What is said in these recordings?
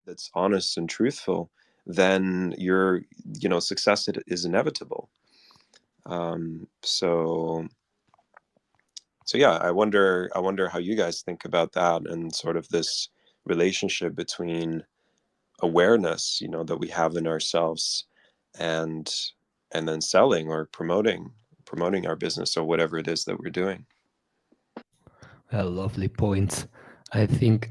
that's honest and truthful, then success is inevitable. So yeah, I wonder how you guys think about that, and sort of this relationship between awareness, that we have in ourselves, and then selling or promoting our business or whatever it is that we're doing. Well, lovely points. I think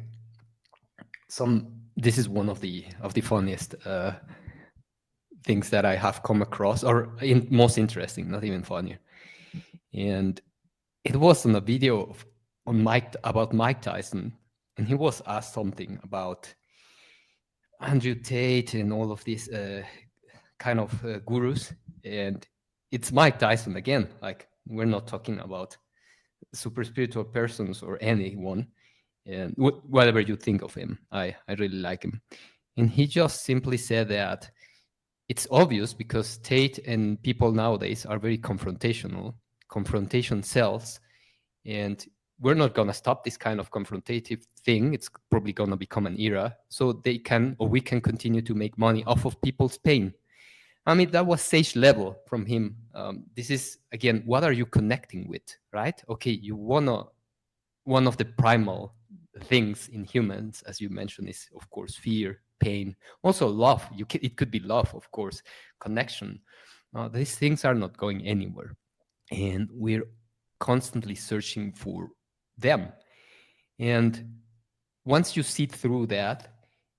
this is one of the funniest things that I have come across, or most interesting, not even funnier. And it was on a video on about Mike Tyson, and he was asked something about Andrew Tate and all of these kind of gurus, and it's Mike Tyson again. Like, we're not talking about super spiritual persons or anyone, and whatever you think of him, I really like him. And he just simply said that it's obvious because Tate and people nowadays are very confrontational. Confrontation sells, and we're not going to stop this kind of confrontative thing. It's probably going to become an era, so they can, or we can, continue to make money off of people's pain. I mean, that was sage level from him. This is, again, what are you connecting with, right? Okay, you want to, one of the primal things in humans, as you mentioned, is of course fear, pain, also love. It could be love, of course, connection. These things are not going anywhere, and we're constantly searching for them. And once you see through that,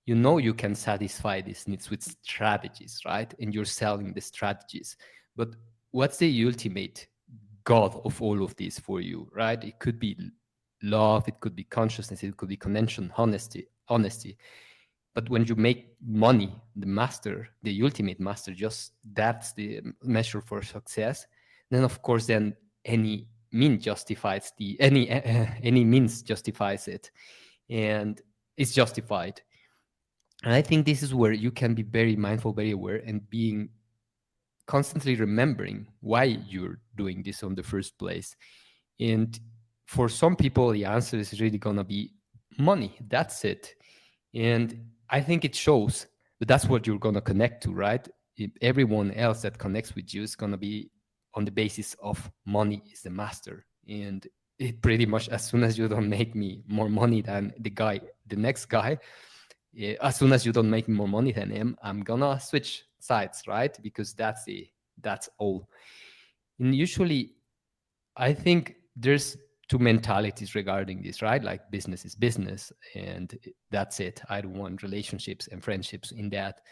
you know you can satisfy these needs with strategies, right? And you're selling the strategies. But what's the ultimate god of all of this for you, right? It could be love, it could be consciousness, it could be connection, honesty. But when you make money, the master, the ultimate master, just that's the measure for success. Then of course, then any mean justifies the any means justifies it, and it's justified. And I think this is where you can be very mindful, very aware, and being constantly remembering why you're doing this on the first place. And for some people, the answer is really gonna be money. That's it. And I think it shows, but that's what you're gonna connect to, right? If everyone else that connects with you is gonna be on the basis of money is the master. And it pretty much, as soon as you don't make me more money than the next guy, as soon as you don't make more money than him, I'm gonna switch sides, right? Because that's all. And usually, I think there's two mentalities regarding this, right? Like, business is business, and that's it. I don't want relationships and friendships in that.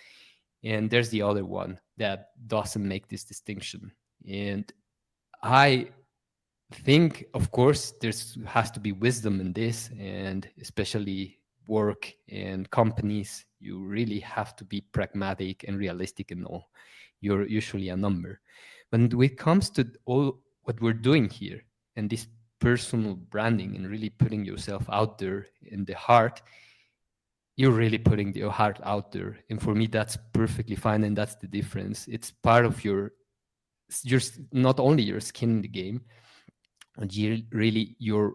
And there's the other one that doesn't make this distinction. And I think, of course, there's has to be wisdom in this, and especially work and companies, you really have to be pragmatic and realistic and all. You're usually a number. When it comes to all what we're doing here and this personal branding and really putting yourself out there in the heart, you're really putting your heart out there. And for me, that's perfectly fine. And that's the difference. It's part of your not only your skin in the game, and you really your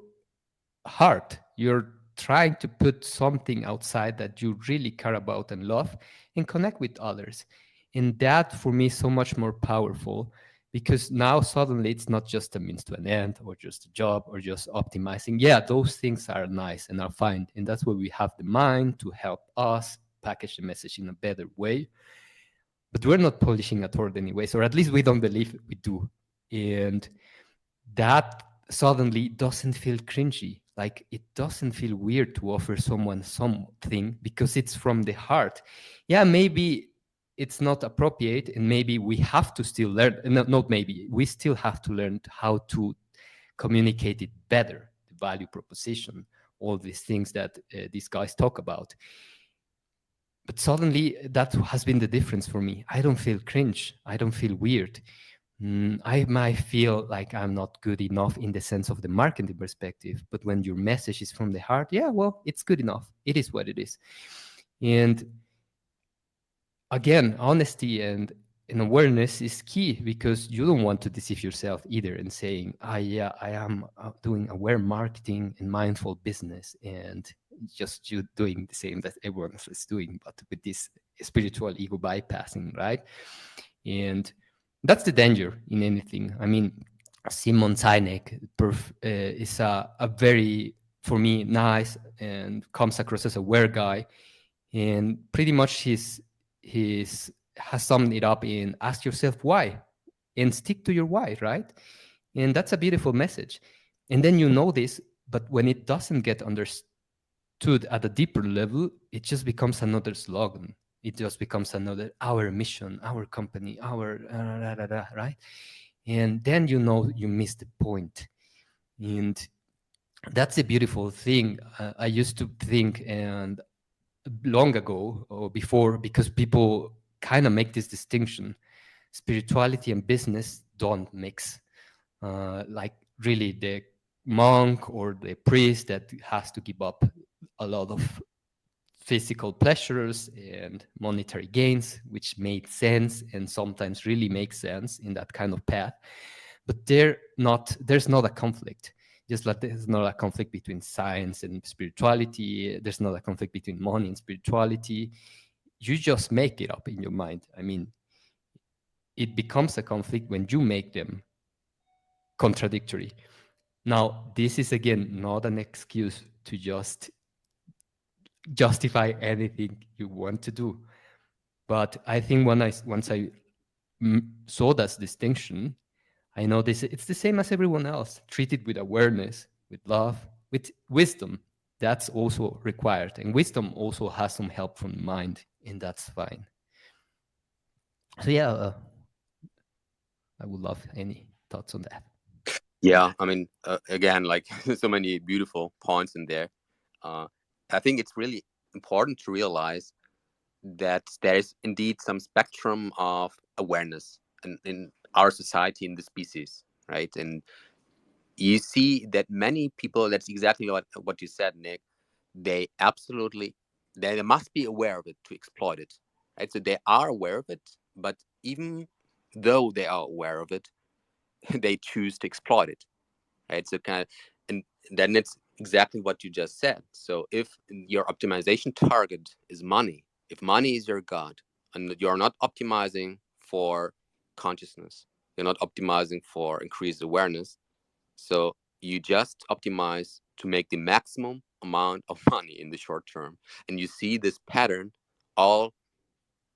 heart. You're trying to put something outside that you really care about and love and connect with others. And that for me is so much more powerful, because now suddenly it's not just a means to an end or just a job or just optimizing. Yeah, those things are nice and are fine. And that's where we have the mind to help us package the message in a better way. But we're not polishing at all anyways, or at least we don't believe we do. And that suddenly doesn't feel cringy. Like, it doesn't feel weird to offer someone something because it's from the heart. Yeah, maybe it's not appropriate, and maybe we have to still learn. Not maybe, we still have to learn how to communicate it better, the value proposition, all these things that these guys talk about. But suddenly, that has been the difference for me. I don't feel cringe. I don't feel weird. I might feel like I'm not good enough in the sense of the marketing perspective, but when your message is from the heart, yeah, well, it's good enough. It is what it is. And again, honesty and awareness is key, because you don't want to deceive yourself either and saying, yeah, I am doing aware marketing and mindful business, and just you doing the same that everyone else is doing, but with this spiritual ego bypassing, right? And that's the danger in anything. I mean, Simon Sinek is a very, for me, nice and comes across as a aware guy. And pretty much he's has summed it up in ask yourself why and stick to your why, right? And that's a beautiful message. And then you know this, but when it doesn't get understood at a deeper level, it just becomes another slogan. It just becomes another our mission, our company, our right? And then you know you missed the point. And that's a beautiful thing. I used to think, and long ago or before, because people kind of make this distinction, spirituality and business don't mix. Like really the monk or the priest that has to give up a lot of physical pleasures and monetary gains, which made sense and sometimes really makes sense in that kind of path. But there's not a conflict. Just like there's not a conflict between science and spirituality, there's not a conflict between money and spirituality. You just make it up in your mind. I mean, it becomes a conflict when you make them contradictory. Now, this is again not an excuse to just justify anything you want to do. But I think once I saw that distinction, I know this. It's the same as everyone else. Treat it with awareness, with love, with wisdom. That's also required, and wisdom also has some help from the mind, and that's fine. So yeah, I would love any thoughts on that. Yeah, I mean, again, like so many beautiful points in there. I think it's really important to realize that there is indeed some spectrum of awareness in our society, in the species, right? And you see that many people, that's exactly what you said, Nick, they absolutely, they must be aware of it to exploit it, right? So they are aware of it, but even though they are aware of it, they choose to exploit it, right? So kind of, and then it's exactly what you just said. So if your optimization target is money, if money is your god, and you're not optimizing for consciousness, you're not optimizing for increased awareness, so you just optimize to make the maximum amount of money in the short term. And you see this pattern all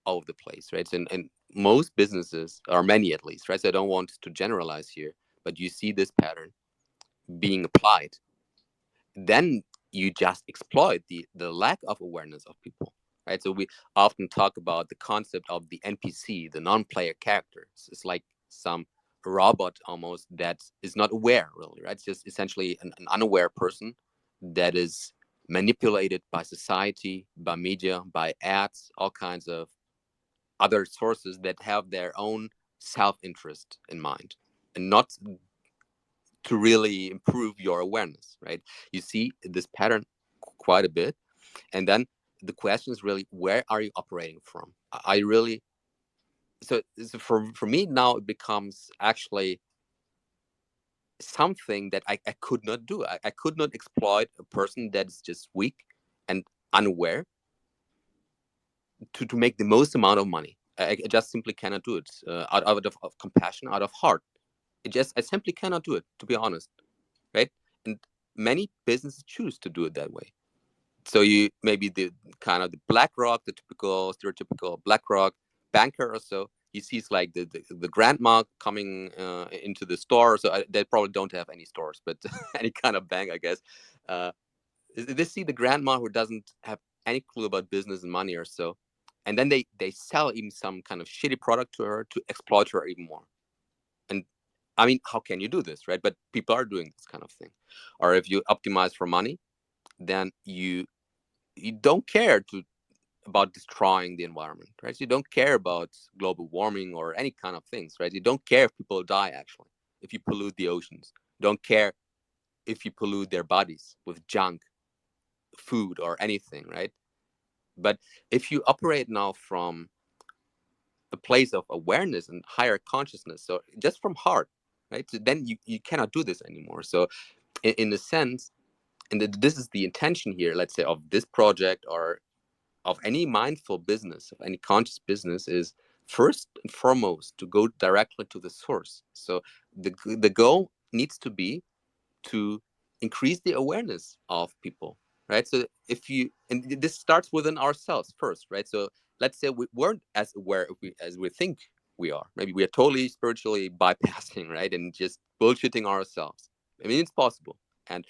over the place, right? And most businesses, or many at least, right? So I don't want to generalize here, but you see this pattern being applied. Then you just exploit the lack of awareness of people, right? So we often talk about the concept of the NPC, the non-player character. It's like some robot almost that is not aware, really, right? It's just essentially an unaware person that is manipulated by society, by media, by ads, all kinds of other sources that have their own self-interest in mind, and not to really improve your awareness, right? You see this pattern quite a bit. And then the question is really, where are you operating from? I really, so for me now, it becomes actually something that I could not do. I could not exploit a person that is just weak and unaware to make the most amount of money. I just simply cannot do it out of compassion, out of heart. I simply cannot do it, to be honest, right? And many businesses choose to do it that way. So you maybe the kind of the BlackRock, the typical stereotypical BlackRock banker or so. You see, it's like the grandma coming into the store. So they probably don't have any stores, but any kind of bank, I guess. They see the grandma who doesn't have any clue about business and money or so, and then they sell even some kind of shitty product to her to exploit her even more. And I mean, how can you do this, right? But people are doing this kind of thing. Or if you optimize for money, then you don't care about destroying the environment, right? You don't care about global warming or any kind of things, right? You don't care if people die, actually, if you pollute the oceans. You don't care if you pollute their bodies with junk, food, or anything, right? But if you operate now from a place of awareness and higher consciousness, so just from heart, right? So then you cannot do this anymore. So in a sense, this is the intention here, let's say, of this project or of any mindful business, of any conscious business, is first and foremost to go directly to the source. So the goal needs to be to increase the awareness of people, right? So if you, and this starts within ourselves first, right? So let's say we weren't as aware as we think we are. Maybe we are totally spiritually bypassing, right? And just bullshitting ourselves. I mean, it's possible. And